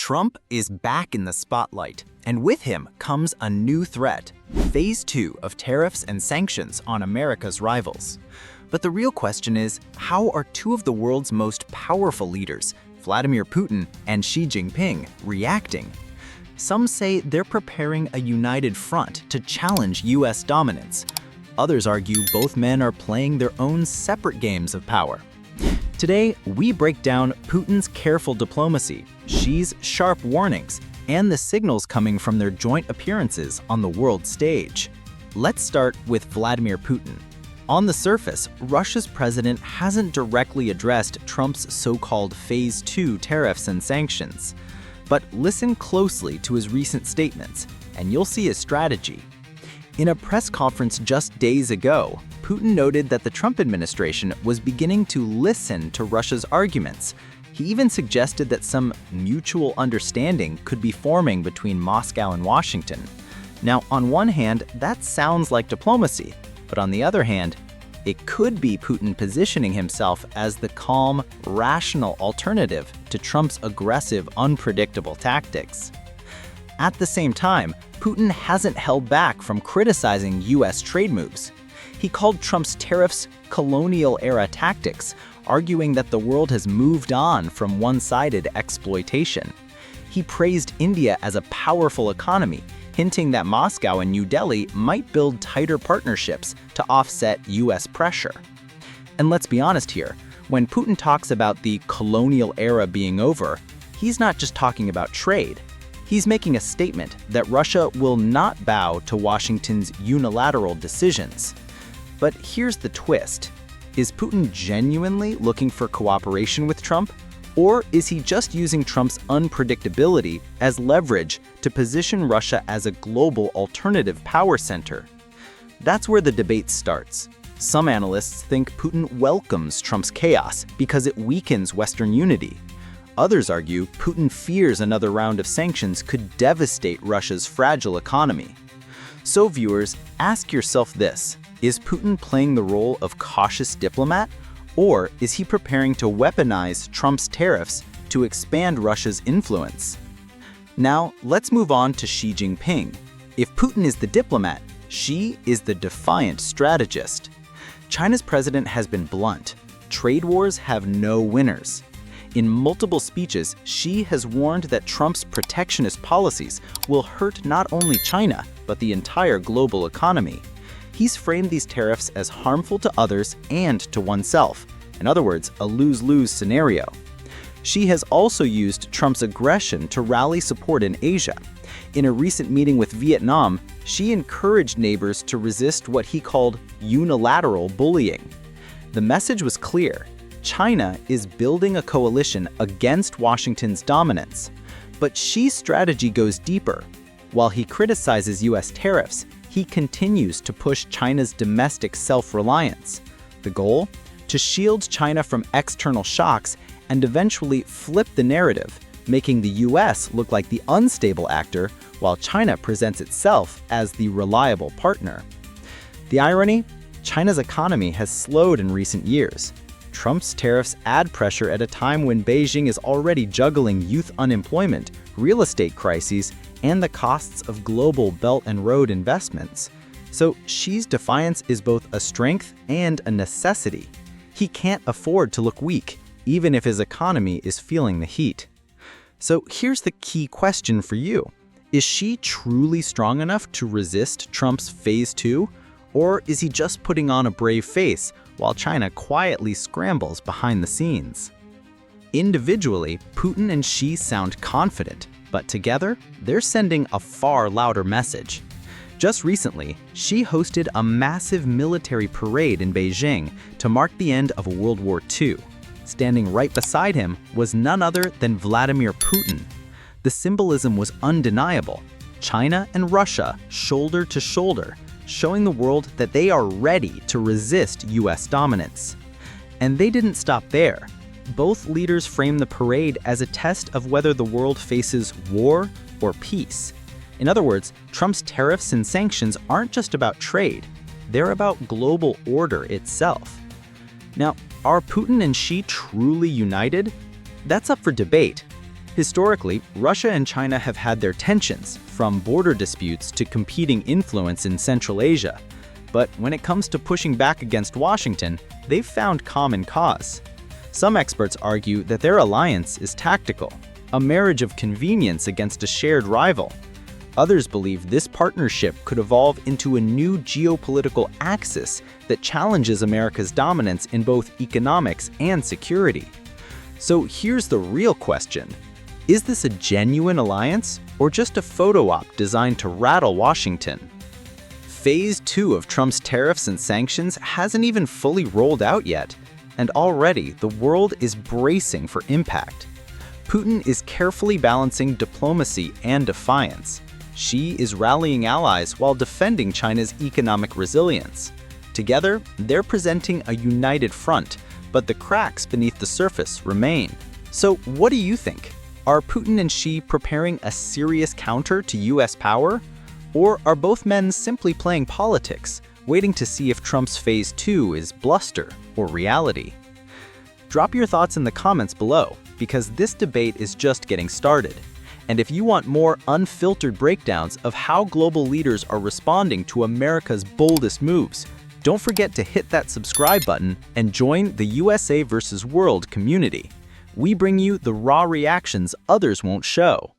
Trump is back in the spotlight, and with him comes a new threat, Phase 2 of tariffs and sanctions on America's rivals. But the real question is, how are two of the world's most powerful leaders, Vladimir Putin and Xi Jinping, reacting? Some say they're preparing a united front to challenge U.S. dominance. Others argue both men are playing their own separate games of power. Today, we break down Putin's careful diplomacy, Xi's sharp warnings, and the signals coming from their joint appearances on the world stage. Let's start with Vladimir Putin. On the surface, Russia's president hasn't directly addressed Trump's so-called Phase 2 tariffs and sanctions. But listen closely to his recent statements, and you'll see his strategy. In a press conference just days ago, Putin noted that the Trump administration was beginning to listen to Russia's arguments. He even suggested that some mutual understanding could be forming between Moscow and Washington. Now, on one hand, that sounds like diplomacy, but on the other hand, it could be Putin positioning himself as the calm, rational alternative to Trump's aggressive, unpredictable tactics. At the same time, Putin hasn't held back from criticizing U.S. trade moves. He called Trump's tariffs colonial-era tactics, arguing that the world has moved on from one-sided exploitation. He praised India as a powerful economy, hinting that Moscow and New Delhi might build tighter partnerships to offset U.S. pressure. And let's be honest here, when Putin talks about the colonial era being over, he's not just talking about trade. He's making a statement that Russia will not bow to Washington's unilateral decisions. But here's the twist. Is Putin genuinely looking for cooperation with Trump? Or is he just using Trump's unpredictability as leverage to position Russia as a global alternative power center? That's where the debate starts. Some analysts think Putin welcomes Trump's chaos because it weakens Western unity. Others argue Putin fears another round of sanctions could devastate Russia's fragile economy. So viewers, ask yourself this. Is Putin playing the role of cautious diplomat, or is he preparing to weaponize Trump's tariffs to expand Russia's influence? Now, let's move on to Xi Jinping. If Putin is the diplomat, Xi is the defiant strategist. China's president has been blunt. Trade wars have no winners. In multiple speeches, Xi has warned that Trump's protectionist policies will hurt not only China, but the entire global economy. He's framed these tariffs as harmful to others and to oneself. In other words, a lose-lose scenario. Xi has also used Trump's aggression to rally support in Asia. In a recent meeting with Vietnam, Xi encouraged neighbors to resist what he called unilateral bullying. The message was clear. China is building a coalition against Washington's dominance. But Xi's strategy goes deeper. While he criticizes U.S. tariffs, he continues to push China's domestic self-reliance. The goal? To shield China from external shocks and eventually flip the narrative, making the U.S. look like the unstable actor while China presents itself as the reliable partner. The irony? China's economy has slowed in recent years. Trump's tariffs add pressure at a time when Beijing is already juggling youth unemployment, real estate crises, and the costs of global Belt and Road investments. So Xi's defiance is both a strength and a necessity. He can't afford to look weak, even if his economy is feeling the heat. So here's the key question for you. Is Xi truly strong enough to resist Trump's Phase 2? Or is he just putting on a brave face while China quietly scrambles behind the scenes? Individually, Putin and Xi sound confident, but together, they're sending a far louder message. Just recently, Xi hosted a massive military parade in Beijing to mark the end of World War II. Standing right beside him was none other than Vladimir Putin. The symbolism was undeniable. China and Russia shoulder to shoulder, showing the world that they are ready to resist U.S. dominance. And they didn't stop there. Both leaders framed the parade as a test of whether the world faces war or peace. In other words, Trump's tariffs and sanctions aren't just about trade. They're about global order itself. Now, are Putin and Xi truly united? That's up for debate. Historically, Russia and China have had their tensions, from border disputes to competing influence in Central Asia. But when it comes to pushing back against Washington, they've found common cause. Some experts argue that their alliance is tactical, a marriage of convenience against a shared rival. Others believe this partnership could evolve into a new geopolitical axis that challenges America's dominance in both economics and security. So here's the real question. Is this a genuine alliance or just a photo op designed to rattle Washington? Phase 2 of Trump's tariffs and sanctions hasn't even fully rolled out yet, and already the world is bracing for impact. Putin is carefully balancing diplomacy and defiance. Xi is rallying allies while defending China's economic resilience. Together, they're presenting a united front, but the cracks beneath the surface remain. So what do you think? Are Putin and Xi preparing a serious counter to US power? Or are both men simply playing politics, waiting to see if Trump's Phase 2 is bluster or reality? Drop your thoughts in the comments below, because this debate is just getting started. And if you want more unfiltered breakdowns of how global leaders are responding to America's boldest moves, don't forget to hit that subscribe button and join the USA versus World community. We bring you the raw reactions others won't show.